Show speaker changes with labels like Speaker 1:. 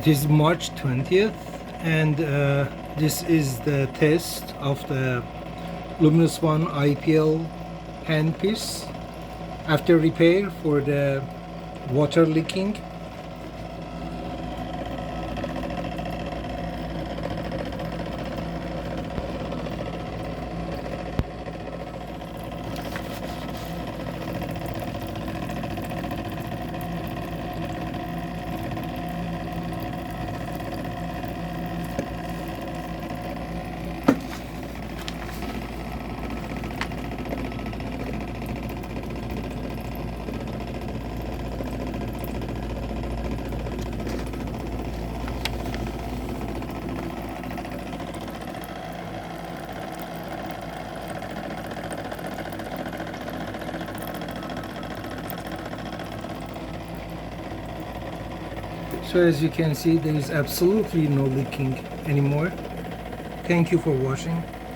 Speaker 1: It is March 20th, and this is the test of the Lumenis-one IPL handpiece after repair for the water leaking. So as you can see, there is absolutely no leaking anymore. Thank you for watching.